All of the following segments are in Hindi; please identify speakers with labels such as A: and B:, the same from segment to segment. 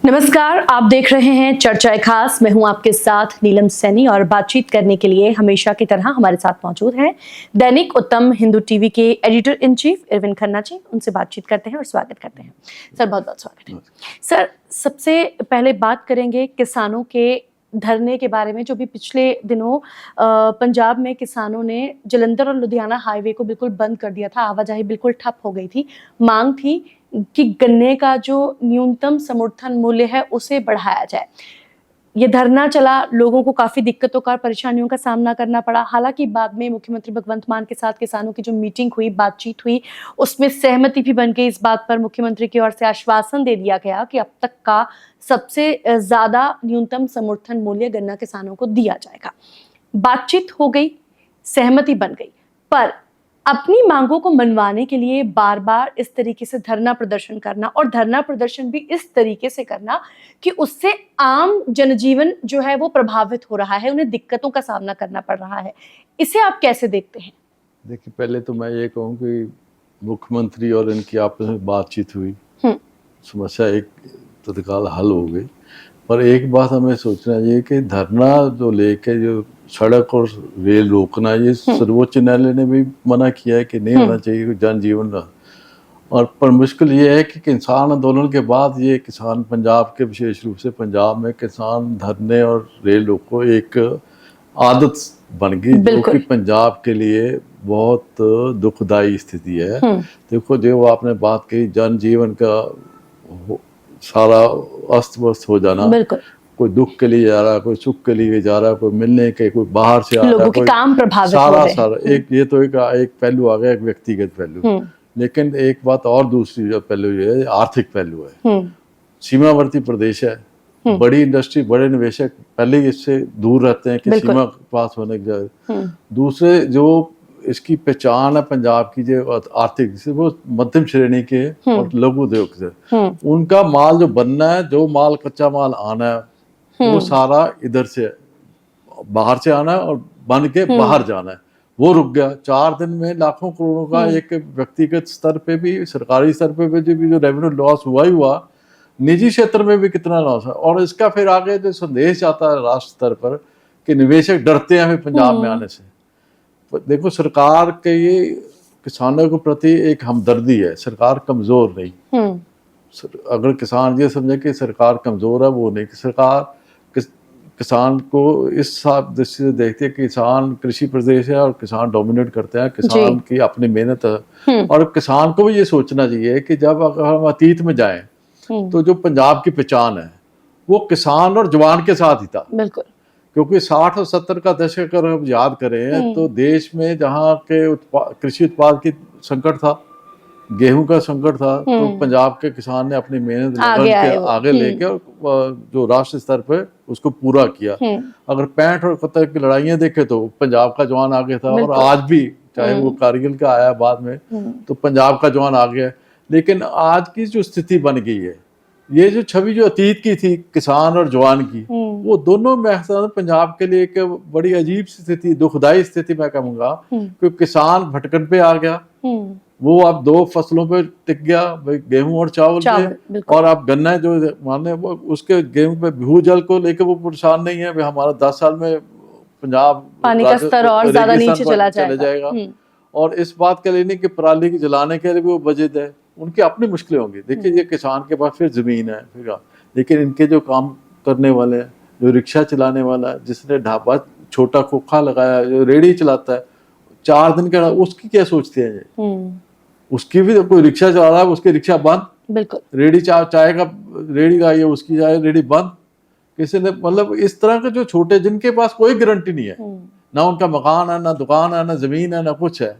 A: नमस्कार, आप देख रहे हैं चर्चा खास। मैं हूं आपके साथ नीलम सैनी और बातचीत करने के लिए हमेशा की तरह हमारे साथ मौजूद हैं दैनिक उत्तम हिंदू टीवी के editor in chief Irwin Khanna ji. उनसे बातचीत करते हैं और स्वागत करते हैं। सर, बहुत बहुत स्वागत है। सर, सबसे पहले बात करेंगे किसानों के धरने के बारे में। जो भी पिछले दिनों पंजाब में किसानों ने जलंधर और लुधियाना हाईवे को बिल्कुल बंद कर दिया था, आवाजाही बिल्कुल ठप हो गई थी। मांग थी कि गन्ने का जो न्यूनतम समर्थन मूल्य है उसे बढ़ाया जाए। ये धरना चला, लोगों को काफी दिक्कतों का, परेशानियों का सामना करना पड़ा। हालांकि बाद में मुख्यमंत्री भगवंत मान के साथ किसानों की जो मीटिंग हुई, बातचीत हुई, उसमें सहमति भी बन गई। इस बात पर मुख्यमंत्री की ओर से आश्वासन दे दिया गया कि अब तक का सबसे ज्यादा न्यूनतम समर्थन मूल्य गन्ना किसानों को दिया जाएगा। बातचीत हो गई, सहमति बन गई, पर अपनी मांगों को मनवाने के लिए बार बार इस तरीके से धरना प्रदर्शन करना, और धरना प्रदर्शन भी इस तरीके से करना कि उससे आम जनजीवन जो है वो प्रभावित हो रहा है, उन्हें दिक्कतों का सामना करना पड़ रहा है। इसे आप कैसे देखते हैं?
B: देखिए, पहले तो मैं ये कहूँ कि मुख्यमंत्री और इनकी आपस में बातचीत हुई, समस्या एक तत्काल हल हो गई। पर एक बात हमें सोचना चाहिए कि धरना जो लेके जो सड़क और रेल रोकना, ये सर्वोच्च न्यायालय ने भी मना किया है कि नहीं होना चाहिए जनजीवन का। और पर मुश्किल ये है कि किसान आंदोलन के बाद ये किसान पंजाब के, विशेष रूप से पंजाब में किसान धरने और रेल रोको एक आदत बन गई, जो कि पंजाब के लिए बहुत दुखदाई स्थिति है। देखो, जो आपने बात कही, जनजीवन का सारा अस्त व्यस्त हो जाना, कोई दुख के लिए जा रहा है, कोई सुख के लिए जा रहा है, कोई मिलने के, कोई बाहर से आ रहा है, कोई
A: काम प्रभावित
B: सारा एक ये तो एक पहलू आ गया, एक व्यक्तिगत पहलू। लेकिन एक बात और दूसरी जो पहलू ये है, आर्थिक पहलू है। सीमावर्ती प्रदेश है, बड़ी इंडस्ट्री, बड़े निवेशक पहले ही इससे दूर रहते हैं कि सीमा पास होने की जाए। दूसरे जो इसकी पहचान है पंजाब की, जो आर्थिक से, वो मध्यम श्रेणी के और लघु उद्योग से, उनका माल जो बनना है, जो माल कच्चा माल आना है, वो सारा इधर से बाहर से आना है और बन के बाहर जाना है। वो रुक गया। 4 दिन में लाखों करोड़ों का एक व्यक्तिगत स्तर पे भी, सरकारी स्तर पे भी जो रेवेन्यू लॉस हुआ ही हुआ, निजी क्षेत्र में भी कितना लॉस है। और इसका फिर आगे जो संदेश आता है राष्ट्र स्तर पर कि निवेशक डरते हैं पंजाब में आने से। देखो, सरकार के ये किसानों के प्रति एक हमदर्दी है, सरकार कमजोर नहीं। अगर किसान ये समझे कि सरकार कमजोर है, वो नहीं। कि सरकार किसान को इस दृष्टि से देखते हैं कि किसान कृषि प्रदेश है और किसान डोमिनेट करते हैं, किसान की अपनी मेहनत है। और किसान को भी ये सोचना चाहिए कि जब अगर हम अतीत में जाएं तो जो पंजाब की पहचान है वो किसान और जवान के साथ ही था। बिल्कुल। क्योंकि 60 और 70 का दशक अगर हम याद करें तो देश में जहाँ के कृषि उत्पाद की संकट था, गेहूं का संकट था, तो पंजाब के किसान ने अपनी मेहनत आगे लेके और जो राष्ट्र स्तर पे उसको पूरा किया। अगर 65 और 71 की लड़ाइयां देखे तो पंजाब का जवान आगे था, और आज भी, चाहे वो कारगिल का आया बाद में, तो पंजाब का जवान आ गया। लेकिन आज की जो स्थिति बन गई है, ये जो छवि जो अतीत की थी किसान और जवान की, वो दोनों में पंजाब के लिए एक बड़ी अजीब स्थिति, दुखदाई स्थिति मैं कहूँगा। क्योंकि किसान भटकन पे आ गया, वो अब 2 फसलों पे टिक गया, गेहूं और चावल पे। और अब गन्ना जो माने वो उसके गेहूं पे भूजल को लेकर वो परेशान नहीं है, हमारा 10 साल में पंजाब
A: पानी का स्तर और ज्यादा नीचे चला जाएगा।
B: और इस बात के लिए नहीं कि पराली की जलाने के लिए भी वो बजट है, उनकी अपनी मुश्किलें होंगी। देखिए, ये किसान के पास फिर जमीन है, फिर लेकिन इनके जो काम करने वाले हैं, जो रिक्शा चलाने वाला है, जिसने ढाबा छोटा खोखा लगाया, जो रेड़ी चलाता है 4 दिन का, उसकी क्या सोचते हैं ये? उसकी भी कोई रिक्शा चला रहा है, उसकी रिक्शा बंद। बिल्कुल। रेडी चाय का रेडी का, ये उसकी चाय रेडी बंद। किसी ने, मतलब इस तरह के जो छोटे, जिनके पास कोई गारंटी नहीं है, ना उनका मकान है, ना दुकान है, ना जमीन है, ना कुछ है,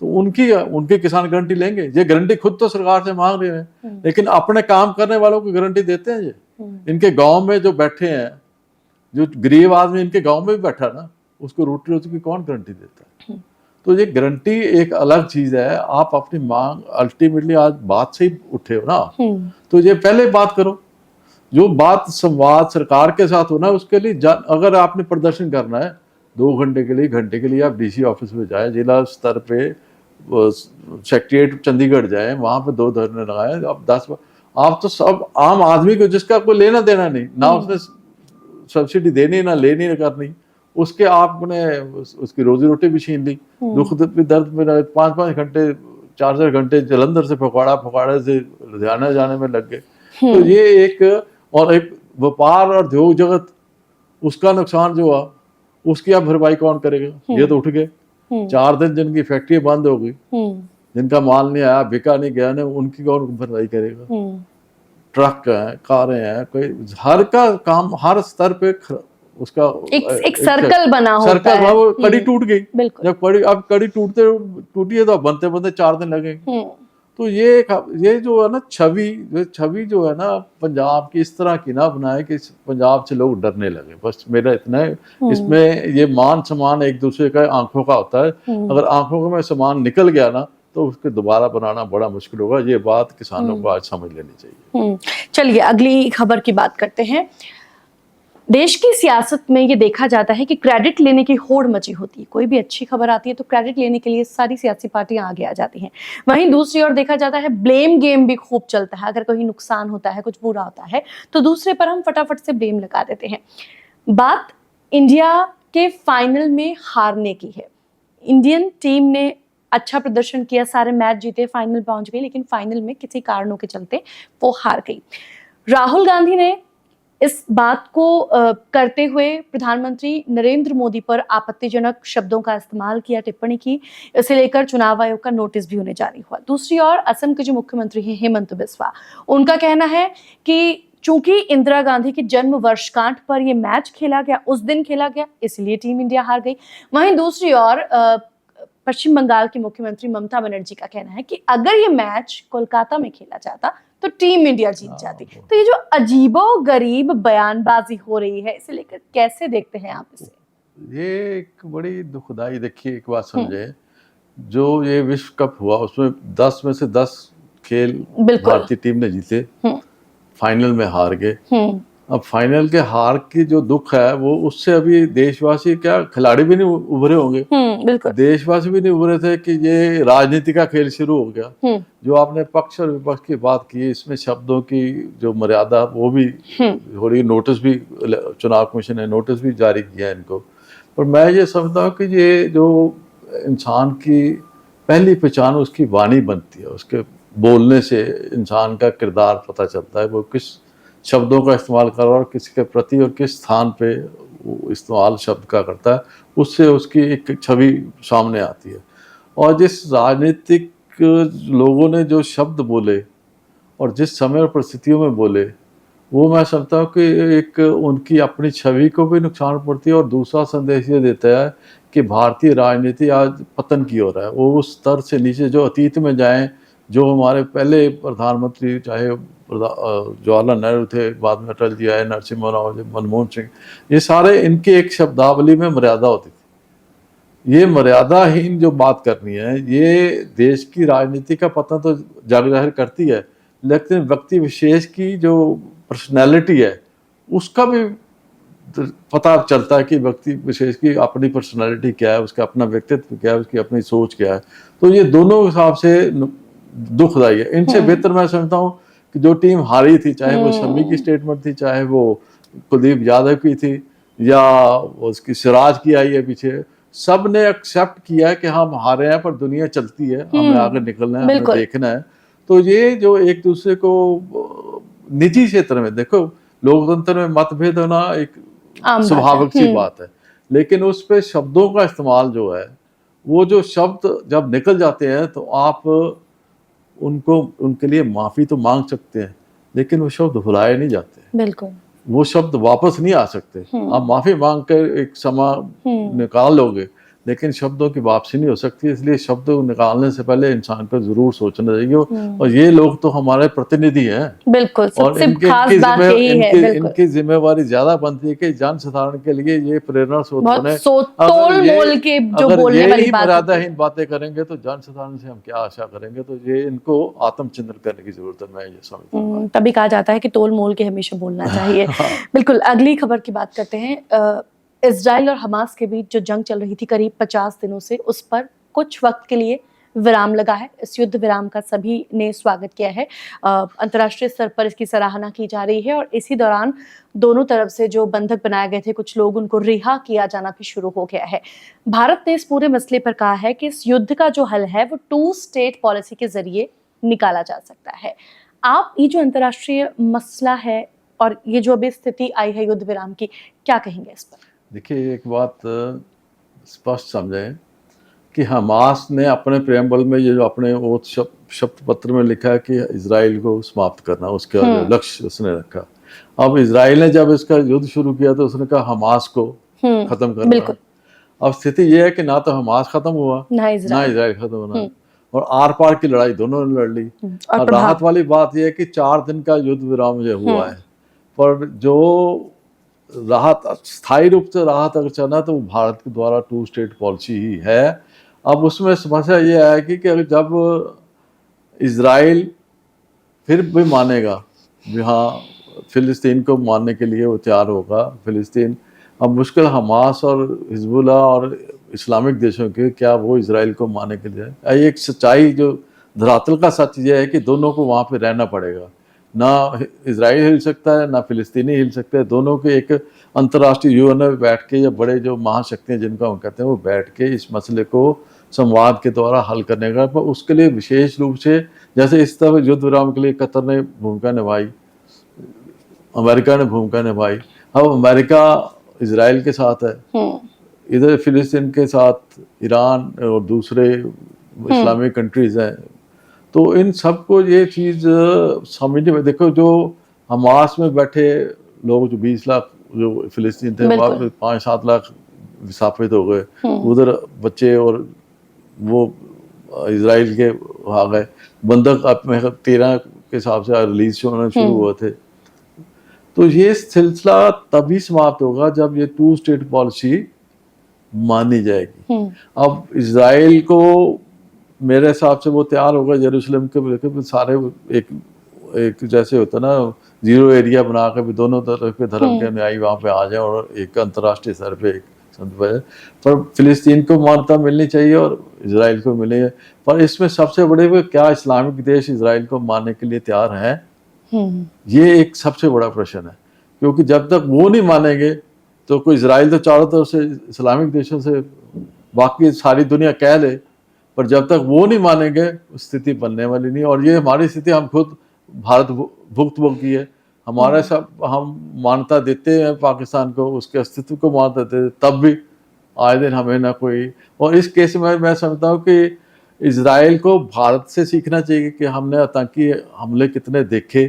B: तो उनकी किसान गारंटी लेंगे? ये गारंटी खुद तो सरकार से मांग रहे हैं, लेकिन अपने काम करने वालों को गारंटी देते हैं ये? इनके गांव में जो बैठे हैं, जो गरीब आदमी इनके गांव में भी बैठा ना, उसको रोटी की कौन गारंटी देता है? तो ये गारंटी एक अलग चीज है। आप अपनी मांग अल्टीमेटली आज बात से ही उठे हो ना, तो ये पहले बात करो। जो बात संवाद सरकार के साथ हो ना, उसके लिए अगर आपने प्रदर्शन करना है 2 घंटे के लिए, घंटे के लिए, आप डीसी ऑफिस में जाए, जिला स्तर पे सेक्रेटरिएट चंडीगढ़ जाए, वहां पे 2 धरने लगाए, आप 10 आप तो सब आम आदमी को, जिसका कोई लेना देना नहीं, ना उसने सब्सिडी देनी ना लेनी ना करनी, उसके आपने उसकी रोजी रोटी भी छीन ली, दुख दर्द में 5-5 घंटे 4-4 घंटे जलंधर से फगवाड़े से लुधियाना जाने में लग गए। तो ये एक, और एक व्यापार और उद्योग जगत, उसका नुकसान जो हुआ उसकी अब भरपाई कौन करेगा? ये तो उठ गए। 4 दिन जिनकी फैक्ट्री बंद हो गई, जिनका माल नहीं आया, बिका नहीं गया, ना उनकी कौन भरपाई करेगा? ट्रक हैं, कारें हैं, कोई हर का काम हर स्तर पे उसका
A: एक सर्कल बना होता है।
B: वो कड़ी टूट गई।
A: बिल्कुल।
B: जब कड़ी टूटी है तो बनते बनते 4 दिन लगेंगे। तो ये जो है ना छवि जो है ना पंजाब की इस तरह की ना बनाए कि पंजाब से लोग डरने लगे। बस मेरा इतना है। इसमें ये मान सम्मान एक दूसरे का आंखों का होता है। अगर आंखों में सम्मान निकल गया ना तो उसके दोबारा बनाना बड़ा मुश्किल होगा। ये बात किसानों को आज समझ लेनी चाहिए।
A: चलिए अगली खबर की बात करते हैं। देश की सियासत में ये देखा जाता है कि क्रेडिट लेने की होड़ मची होती है। कोई भी अच्छी खबर आती है तो क्रेडिट लेने के लिए सारी सियासी पार्टियां आगे आ जाती हैं। वहीं दूसरी ओर देखा जाता है ब्लेम गेम भी खूब चलता है। अगर कोई नुकसान होता है, कुछ बुरा होता है, तो दूसरे पर हम फटाफट से ब्लेम लगा देते हैं। बात इंडिया के फाइनल में हारने की है। इंडियन टीम ने अच्छा प्रदर्शन किया, सारे मैच जीते, फाइनल पहुंच गई, लेकिन फाइनल में किसी कारणों के चलते वो हार गई। राहुल गांधी ने इस बात को करते हुए प्रधानमंत्री नरेंद्र मोदी पर आपत्तिजनक शब्दों का इस्तेमाल किया, टिप्पणी की। इसे लेकर चुनाव आयोग का नोटिस भी उन्हें जारी हुआ। दूसरी ओर असम के जो मुख्यमंत्री हैं हेमंत बिस्वा, उनका कहना है कि चूंकि इंदिरा गांधी की जन्म वर्षगांठ पर यह मैच खेला गया, उस दिन खेला गया, इसलिए टीम इंडिया हार गई। वहीं दूसरी ओर पश्चिम बंगाल की मुख्यमंत्री ममता बनर्जी का कहना है कि अगर ये मैच कोलकाता में खेला जाता तो टीम इंडिया जीत जाती। तो ये जो अजीबोगरीब बयानबाजी हो रही है, इसे लेकर कैसे देखते हैं आप इसे?
B: ये एक बड़ी दुखदाई, देखिए एक बात समझे, जो ये विश्व कप हुआ उसमें 10 में से 10 खेल भारतीय टीम ने जीते, फाइनल में हार गए। अब फाइनल के हार की जो दुख है वो उससे अभी देशवासी, क्या खिलाड़ी भी नहीं उभरे होंगे, देशवासी भी नहीं उभरे थे कि ये राजनीति का खेल शुरू हो गया। जो आपने पक्ष और विपक्ष की बात की, इसमें शब्दों की जो मर्यादा वो भी थोड़ी, नोटिस भी चुनाव कमीशन ने नोटिस भी जारी किया इनको। पर मैं ये समझता हूँ कि ये जो इंसान की पहली पहचान उसकी वाणी बनती है, उसके बोलने से इंसान का किरदार पता चलता है, वो किस शब्दों का इस्तेमाल कर रहा है और किसके प्रति और किस स्थान पे वो इस्तेमाल शब्द का करता है, उससे उसकी एक छवि सामने आती है। और जिस राजनीतिक लोगों ने जो शब्द बोले और जिस समय और परिस्थितियों में बोले, वो मैं समझता हूँ कि एक उनकी अपनी छवि को भी नुकसान पड़ती है। और दूसरा संदेश ये देता है कि भारतीय राजनीति आज पतन की ओर है। वो उस स्तर से नीचे जो अतीत में जाएं, जो हमारे पहले प्रधानमंत्री, चाहे जवाहरलाल नेहरू थे, बाद में अटल जी आए, नरसिम्हा राव जी, मनमोहन सिंह, ये सारे, इनकी एक शब्दावली में मर्यादा होती थी। ये मर्यादाहीन जो बात करनी है, ये देश की राजनीति का पतन तो जाहिर करती है, लेकिन व्यक्ति विशेष की जो पर्सनैलिटी है उसका भी पता चलता है कि व्यक्ति विशेष की अपनी पर्सनैलिटी क्या है, उसका अपना व्यक्तित्व क्या है, उसकी अपनी सोच क्या है। तो ये दोनों हिसाब से दुखदायी है। इनसे बेहतर मैं समझता हूँ कि जो टीम हारी थी, चाहे वो शमी की स्टेटमेंट थी, चाहे वो कुलदीप यादव की थी, या उसकी सिराज की आई है पीछे, सब ने एक्सेप्ट किया है कि हम हारे हैं पर दुनिया चलती है, हमें आगे निकलना है, हमें देखना है। तो ये जो एक दूसरे को निजी क्षेत्र में, देखो लोकतंत्र में मतभेद होना एक स्वाभाविक सी बात है, लेकिन उस पे शब्दों का इस्तेमाल जो है, वो जो शब्द जब निकल जाते हैं तो आप उनको, उनके लिए माफी तो मांग सकते हैं, लेकिन वो शब्द भुलाए नहीं जाते।
A: बिल्कुल,
B: वो शब्द वापस नहीं आ सकते। आप माफी मांग कर एक समा निकाल लोगे, लेकिन शब्दों की वापसी नहीं हो सकती। इसलिए शब्द निकालने से पहले इंसान को जरूर सोचना चाहिए। और ये लोग तो हमारे प्रतिनिधि हैं।
A: बिल्कुल,
B: और इनकी जिम्मेवारी ज्यादा बनती है कि जन साधारण के लिए ये प्रेरणा स्रोत बने। अगर ये मर्यादाहीन बातें करेंगे तो जन साधारण से हम क्या आशा करेंगे? तो ये इनको आत्मचिंतन करने की जरूरत है, मैं ये समझता हूँ।
A: तभी कहा जाता है कि तोल मोल के हमेशा बोलना चाहिए। बिल्कुल, अगली खबर की बात करते हैं। इजराइल और हमास के बीच जो जंग चल रही थी करीब 50 दिनों से, उस पर कुछ वक्त के लिए विराम लगा है। इस युद्ध विराम का सभी ने स्वागत किया है। अंतर्राष्ट्रीय स्तर पर इसकी सराहना की जा रही है और इसी दौरान दोनों तरफ से जो बंधक बनाए गए थे कुछ लोग, उनको रिहा किया जाना भी शुरू हो गया है। भारत ने इस पूरे मसले पर कहा है कि इस युद्ध का जो हल है वो 2 स्टेट पॉलिसी के जरिए निकाला जा सकता है। आप ये जो अंतर्राष्ट्रीय मसला है और ये जो अभी स्थिति आई है युद्ध विराम की, क्या कहेंगे इस पर?
B: देखिए, एक बात स्पष्ट समझें कि हमास ने अपने प्रेम्बल में ये जो अपने ओथ शपथ पत्र में लिखा है कि इजराइल को समाप्त करना, उसका लक्ष्य उसने रखा। अब इजराइल ने जब इसका युद्ध शुरू किया तो उसने कहा हमास को खत्म करना। अब स्थिति ये है कि ना तो हमास खत्म हुआ ना इजराइल खत्म होना, और आर पार की लड़ाई दोनों ने लड़ ली। और राहत वाली बात यह है कि 4 दिन का युद्ध विराम जो हुआ है, पर जो राहत स्थायी रूप से राहत अगर चाहना तो भारत के द्वारा 2 स्टेट पॉलिसी ही है। अब उसमें समस्या ये आएगी कि जब इजराइल फिर भी मानेगा भी हाँ फिलिस्तीन को मानने के लिए वो तैयार होगा, फिलिस्तीन, अब मुश्किल हमास और हिजबुल्लाह और इस्लामिक देशों के क्या वो इजराइल को मानने के लिए। एक सच्चाई जो धरातल का सच ये है कि दोनों को वहाँ पे रहना पड़ेगा। ना इजराइल हिल सकता है ना फिलिस्तीनी हिल सकते हैं। दोनों के एक अंतर्राष्ट्रीय यूएन में बैठ के, या बड़े जो महाशक्तियाँ जिनका हम कहते हैं, वो बैठ के इस मसले को संवाद के द्वारा हल करने का, पर उसके लिए विशेष रूप से जैसे इस तरह युद्ध विराम के लिए कतर ने भूमिका निभाई, अमेरिका ने भूमिका निभाई। अब अमेरिका इजराइल के साथ है, इधर फिलिस्तीन के साथ ईरान और दूसरे इस्लामिक कंट्रीज हैं। तो इन सबको ये चीज़ समझने में, देखो जो हमास में बैठे लोग, जो 20 लाख जो फिलिस्तीन थे, वहाँ पे 5-7 लाख विस्थापित हो गए, उधर बच्चे और वो इजराइल के आ गए। बंधक अब 13 के हिसाब से रिलीज होना शुरू हुए थे। तो ये सिलसिला तभी समाप्त होगा जब ये 2 स्टेट पॉलिसी मानी जाएगी। अब इजराइल को मेरे हिसाब से वो तैयार होगा यरूशलेम के सारे एक जैसे होता ना, जीरो एरिया बना के भी दोनों तरफ के धर्म के अनुयायी वहाँ पे आ जाए और एक अंतर्राष्ट्रीय स्तर पे एक पर फिलिस्तीन को मान्यता मिलनी चाहिए और इजराइल को मिले। पर इसमें सबसे बड़े वो क्या इस्लामिक देश इजराइल को मानने के लिए तैयार हैं, ये एक सबसे बड़ा प्रश्न है। क्योंकि जब तक वो नहीं मानेंगे तो कोई इजराइल तो चारों तरफ से इस्लामिक देशों से बाकी सारी दुनिया कह ले, पर जब तक वो नहीं मानेंगे स्थिति बनने वाली नहीं। और ये हमारी स्थिति हम खुद भारत भुगतभोगी है। हमारे सब हम मान्यता देते हैं पाकिस्तान को, उसके अस्तित्व को मान्यता देते हैं, तब भी आए दिन हमें ना कोई। और इस केस में मैं समझता हूँ कि इजराइल को भारत से सीखना चाहिए कि हमने आतंकी हमले कितने देखे,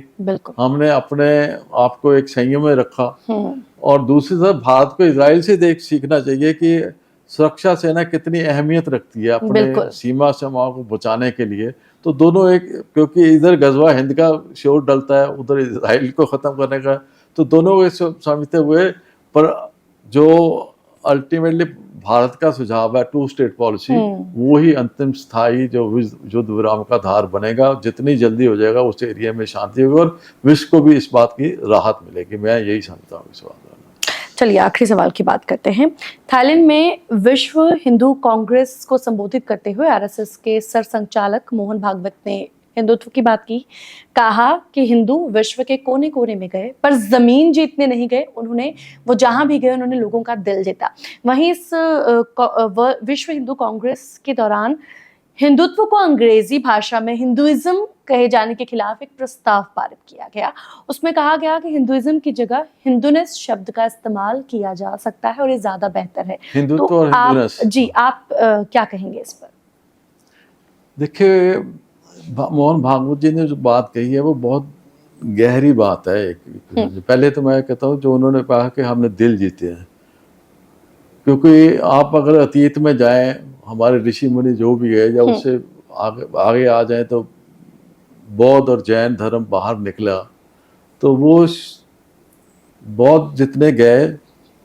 B: हमने अपने आप को एक संयम में रखा। और दूसरी तरफ भारत को इजराइल से सीखना चाहिए कि सुरक्षा सेना कितनी अहमियत रखती है अपने सीमा को बचाने के लिए। तो दोनों एक, क्योंकि इधर गजवा हिंद का शोर डलता है, उधर इजराइल को ख़त्म करने का, तो दोनों को समझते हुए, पर जो अल्टीमेटली भारत का सुझाव है 2 स्टेट पॉलिसी, वो ही अंतिम स्थायी जो युद्ध विराम का आधार बनेगा। जितनी जल्दी हो जाएगा उस एरिया में शांति होगी और विश्व को भी इस बात की राहत मिलेगी। मैं यही समझता हूँ इस बात में।
A: चलिए आखिरी सवाल की बात करते हैं। थाईलैंड में विश्व हिंदू कांग्रेस को संबोधित करते हुए आरएसएस के सरसंघचालक मोहन भागवत ने हिंदुत्व की बात की। कहा कि हिंदू विश्व के कोने कोने में गए पर जमीन जीतने नहीं गए, उन्होंने वो जहां भी गए उन्होंने लोगों का दिल जीता। वहीं इस विश्व हिंदू कांग्रेस के दौरान हिंदुत्व को अंग्रेजी भाषा में हिंदुइज्म कहे जाने के खिलाफ एक प्रस्ताव पारित किया गया। उसमें कहा गया कि हिंदुइज्म की जगह हिंदुनेस शब्द का इस्तेमाल किया जा सकता है और ये ज्यादा बेहतर है।
B: हिंदुत्व
A: तो
B: और हिंदुनेस,
A: आप क्या कहेंगे इस पर?
B: देखिए, मोहन भागवत जी ने जो बात कही है वो बहुत गहरी बात है। पहले तो मैं कहता हूँ जो उन्होंने कहा कि हमने दिल जीते हैं, क्योंकि आप अगर अतीत में जाएं, हमारे ऋषि मुनि जो भी है, या उससे आगे आ जाए तो बौद्ध और जैन धर्म बाहर निकला, तो वो बौद्ध जितने गए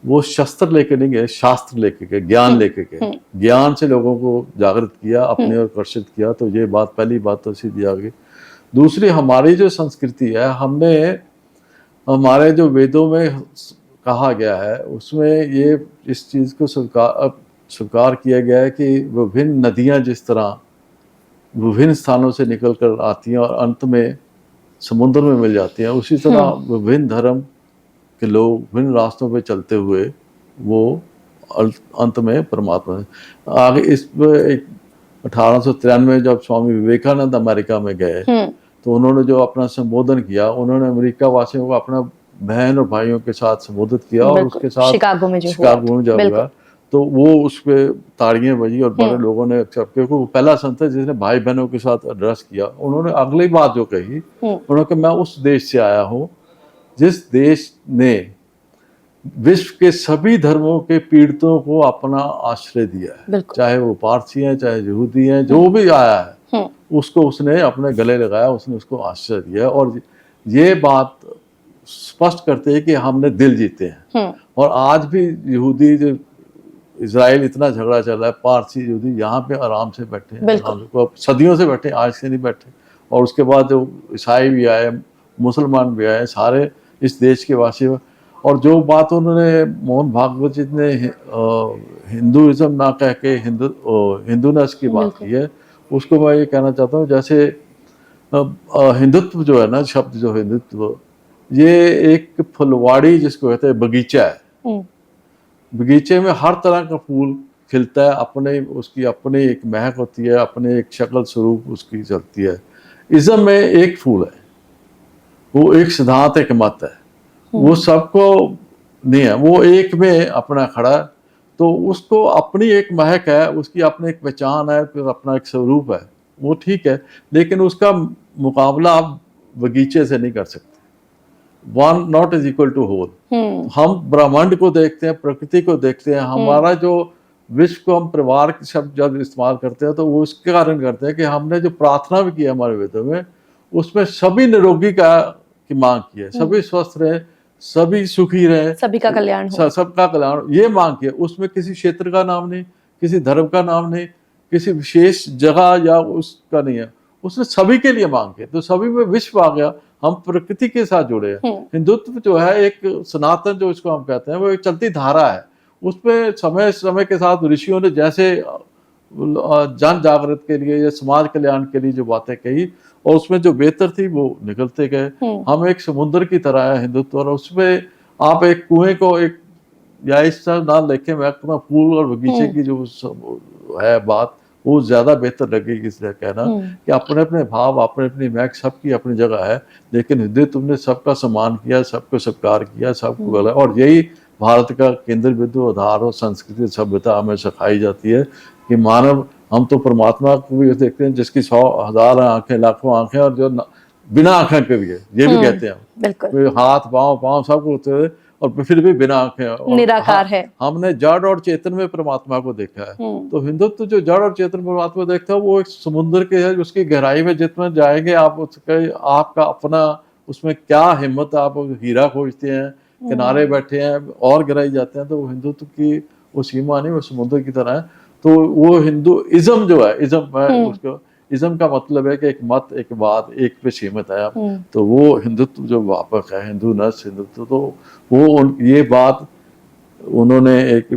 B: वो शस्त्र लेके नहीं गए, शास्त्र लेके गए, ज्ञान लेके गए। ज्ञान से लोगों को जागृत किया, अपने ओर आकर्षित किया। तो ये बात, पहली बात तो सीधी आ गई। दूसरी, हमारी जो संस्कृति है, हमने हमारे जो वेदों में कहा गया है उसमें ये इस चीज़ को स्वीकार किया गया है कि विभिन्न नदियाँ जिस तरह विभिन्न स्थानों से निकल कर आती हैं और अंत में समुद्र में मिल जाती हैं। उसी तरह विभिन्न धर्म के लोग विभिन्न रास्तों पे चलते हुए वो अंत में परमात्मा आगे। इस एक 1893 जब स्वामी विवेकानंद अमेरिका में गए तो उन्होंने जो अपना संबोधन किया, उन्होंने अमेरिका वासियों को अपना बहन और भाइयों के साथ संबोधित किया और उसके साथ
A: शिकागो में
B: जब हुआ तो वो उस पर ताड़ियां बजी और बड़े लोगों ने एक्सेप्ट किया। वो पहला संत है जिसने भाई बहनों के साथ एड्रेस किया। उन्होंने अगली बात जो कही, उन्होंने कहा मैं उस देश से आया हूँ जिस देश ने विश्व के सभी धर्मों के पीड़ितों को अपना आश्रय दिया है, चाहे वो पारसी हैं, चाहे यहूदी हैं, जो भी आया है उसको उसने अपने गले लगाया, उसने उसको आश्रय दिया। और ये बात स्पष्ट करते हैं कि हमने दिल जीते हैं। और आज भी यहूदी जो इजराइल इतना झगड़ा चल रहा है, पारसी यहूदी यहाँ पे आराम से बैठे हैं, सदियों से बैठे, आज से नहीं बैठे। और उसके बाद जो ईसाई भी आए, मुसलमान भी आए, सारे इस देश के वासी। और जो बात उन्होंने मोहन भागवत जी ने हिंदुइज्म ना कह के हिंदूनेस की बात की है, उसको मैं ये कहना चाहता हूँ जैसे हिंदुत्व जो है ना, शब्द जो हिंदुत्व, ये एक फुलवाड़ी जिसको कहते हैं बगीचा है। बगीचे में हर तरह का फूल खिलता है, अपने उसकी अपनी एक महक होती है, अपने एक शक्ल स्वरूप उसकी चलती है। इज्म में एक फूल है, वो एक सिद्धांत, एक मत है, वो सबको नहीं है, वो एक में अपना खड़ा है। तो उसको अपनी एक महक है, उसकी अपनी एक पहचान है, फिर अपना एक स्वरूप है, वो ठीक है। लेकिन उसका मुकाबला आप बगीचे से नहीं कर सकते। One not is equal to whole. हम ब्रह्मांड को देखते हैं, प्रकृति को देखते हैं। हमारा जो विश्व को हम परिवार के शब्द जब इस्तेमाल करते हैं तो वो इसके कारण करते हैं कि हमने जो प्रार्थना भी की है हमारे वेदों में, उसमें सभी निरोगी की मांग की है, सभी स्वस्थ रहे, सभी सुखी रहे,
A: सभी का कल्याण हो,
B: सबका कल्याण, ये मांग की है। उसमें किसी क्षेत्र का नाम नहीं, किसी धर्म का नाम नहीं, किसी विशेष जगह या उसका नहीं है, उसने सभी के लिए मांग की। तो सभी में विश्व आ गया, हम प्रकृति के साथ जुड़े हैं। हिंदुत्व जो है एक सनातन, जो इसको हम कहते हैं, वो एक चलती धारा है। उसमें समय समय के साथ ऋषियों ने जैसे जन जागृत के लिए या समाज कल्याण के लिए जो बातें कही, और उसमें जो बेहतर थी वो निकलते गए। हम एक समुद्र की तरह है हिंदुत्व, और उसमें आप एक कुएं को एक या इस तरह ना देखें, महकमा फूल और बगीचे की जो है बात, वो ज्यादा बेहतर लगेगी इसलिए कहना कि अपने अपने भाव, अपने अपनी महक सबकी अपनी जगह है। लेकिन हिंदुत्व ने सबका सम्मान किया, सबको सत्कार किया, सबको गला। और यही भारत का केंद्र बिंदु, आधार और संस्कृति सभ्यता हमें सिखाई जाती है कि मानव, हम तो परमात्मा को भी देखते हैं जिसकी 100,000 आंखें, लाखों आंखें, और जो बिना आंखें के भी है, ये भी कहते हैं, हाथ पाँव सब होते हुए और फिर भी बिना आंखें,
A: निराकार है।
B: हमने जड़ और चेतन में परमात्मा को देखा है। तो हिंदुत्व जो जड़ और चेतन परमात्मा देखता है, वो एक समुद्र के है, उसकी गहराई में जितना जाएंगे आप, उसके आपका अपना उसमें क्या हिम्मत, आप हीरा खोजते हैं, किनारे बैठे हैं और गहराई जाते हैं, तो वो हिंदुत्व की वो सीमा नहीं, वो समुद्र की तरह है। तो वो हिंदुइज्म जो है, उसको इज्म का मतलब है कि एक मत, एक बात, एक पे सीमित है आप। तो वो हिंदुत्व जो व्यापक है, हिंदूनेस, हिंदुत्व, तो वो ये बात उन्होंने एक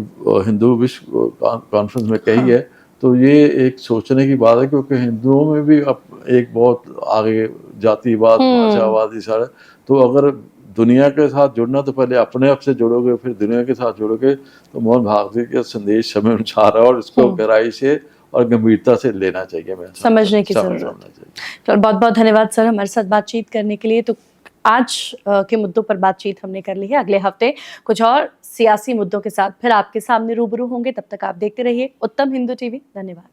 B: हिंदू विश्व कॉन्फ्रेंस में कही है। तो ये एक सोचने की बात है, क्योंकि हिंदुओं में भी अब एक बहुत आगे जातिवाद, भाषावाद, सारे। तो अगर दुनिया के साथ जुड़ना, तो पहले अपने आप से जुड़ोगे, फिर दुनिया के साथ जुड़ोगे। तो मोहन भागवत का संदेश समय अनुसार है, और इसको गहराई से और गंभीरता से लेना चाहिए, मैं
A: समझने की जरूरत है। बहुत बहुत धन्यवाद सर हमारे साथ बातचीत करने के लिए। तो आज के मुद्दों पर बातचीत हमने कर ली है। अगले हफ्ते कुछ और सियासी मुद्दों के साथ फिर आपके सामने रूबरू होंगे। तब तक आप देखते रहिए उत्तम हिंदू टीवी। धन्यवाद।